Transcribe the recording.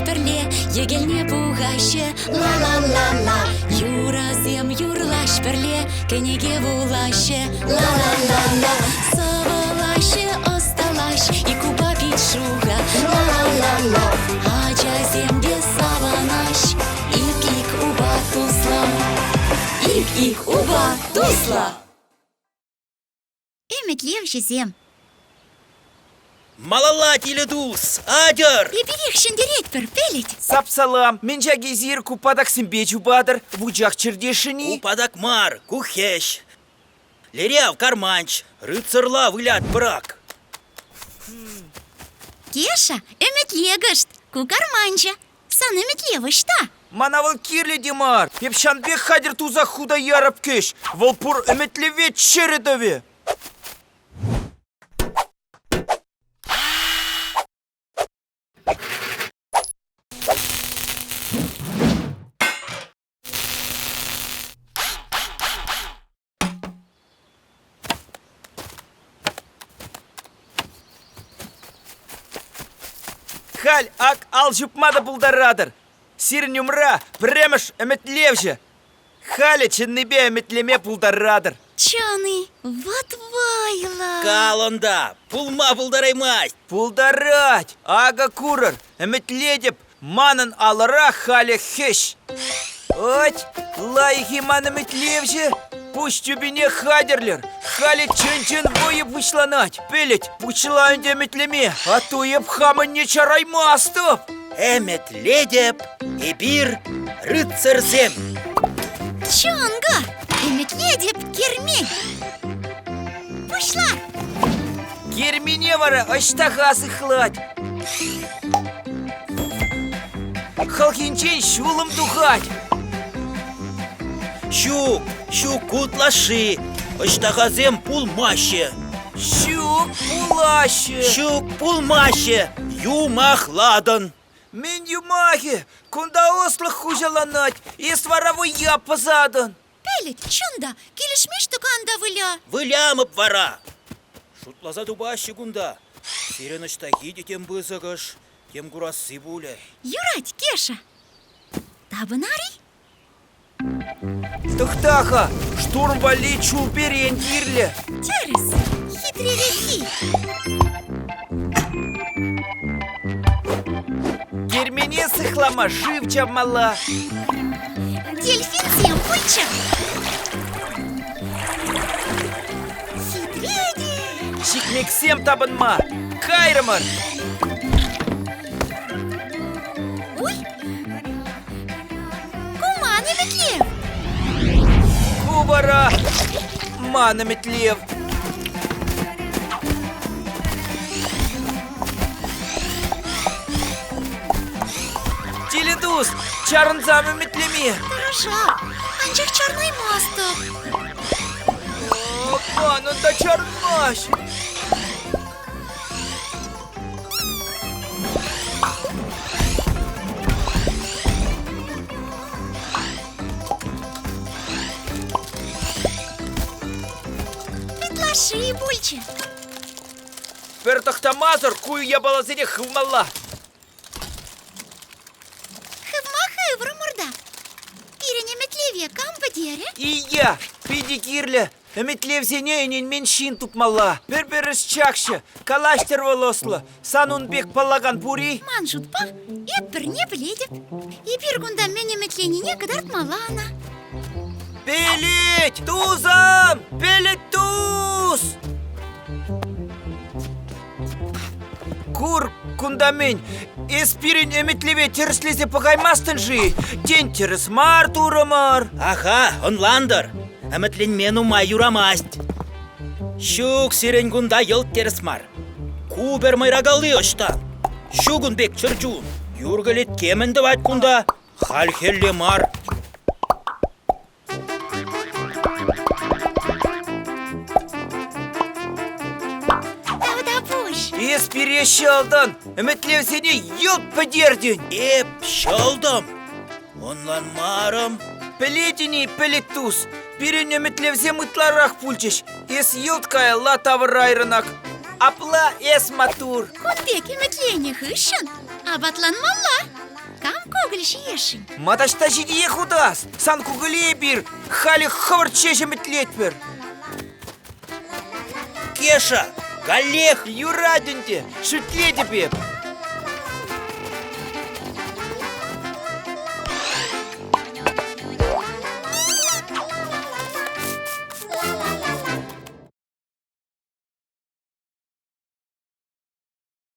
пірле, егелне буғаще, ла-ла-ла-ла. Юразем юрлаш пірле, кенеге булаще, ла-ла-ла-ла. Савалаще осталаш, и куба пит-шуға, ла-ла-ла-ла. Ачаземге саванаш, ик-ик уба тусла, ик-ик уба тусла. Ümitliyev жезем. Малала теледус, адер! Еберек шендерет бір пелет. Сапсалам, менжа гезир купадак симбечу бадыр, вуджак чердешини. Купадак мар, кухеш. Леряв карманч, рыцарла вылят брак. Кеша, ümitliyegышт, кукарманча. Сан ümitliyevышта. Манавыл кирле демар, пепшанбек хадир туза худа ярып кеш, волпур үмітлеве чередове. Халь ак ал жупмада булдарадыр. Сирін умра, премеш үмітлевже. Халя чынныбе үмітлеме булдарадыр. Чаны, вот вайла. Калонда, пулма булдараймасть. Булдарать, ага курыр, үмітледіп, манын алыра халя хеш. Ать, лайхи ман үмітлевже. Пусть тюбине хадерлер, хали чын-чын бойып вышланать. Пелет, пучылайын үмітлеме, а то еп хамын не чараймастып. Эметледеп, и бир рыцарзем. Чонга, ümitliyedip керме. Пошла. Кермене вара аштаға сыхлать. Халхинчен шулым тухать. Щук кутлаши, ыштағазем пулмаще. Щук пулаще. Щук пулмаще, юмахладан. Мен юмахи, кунда ослых хужаланать, и свараву я позадан. Пелет, чонда, келішмеш тұқанда выля. Вылямып вара. Шутлаза дубаще гунда. Сиренышта тем бызығыш, тем гурасы буле. Юрать, Кеша. Табынари? Тухтаха, штурм вали чулперен кирле. Терес, хитререхи. Кермене сыхлама живча мала. Дельфинцем пульча. Хитреди. Шикмексем табынма, кайрымыр. Ой. Куман ümitliyев. Кубара, ман үмітлев. Теледус, чарынзам үмітлеме. Хороша, анчах чарный мастық. Манын да чарынмаш. Петлаши бульче. Пертахтамазыр кую я балазыне хывмалла. Хывма-хывры мұрда. Пирен ümitliyevе кампы дере? И я, пиди кирле, үмітлевсене енен мен шин тупмалла. Бір-біріс чакшы, калаштер волослы, санунбек паллаган пури. Ман жутпа, еппір не біледіп. Епір күнда мен ümitленіне кыдартмала ана. Пелет, тузам! Пелет туз! Кур, кундамен, эспирин үмітлеве терслезе пағаймастын жи. Тен теріс мар турамар. Аха, онландыр. Әмітлен мен умай юрамасть. Щук сирен гунда йылт терсмар. Кубер майрагалы оштан. Щугун бек чырчун. Юргалет кемінді вайт кунда. Хальхелле мар. Эспире шалдан, үмітлевсене йылт подерден. Эп, шалдам. Онлан марым. Пелетини пелет туз. Пирен үмітлевзе мытларақ пульчеш. Эс йылткая ла тавыр айрынак. Апла эс матур. Кутбек ümitleне хышын, абатланмалла. жешін. Маташта жидие худас. Санку гыле бир. Халі хаварчеше метлет бер. Кеша, Галех, Юраденте, шутлете беп.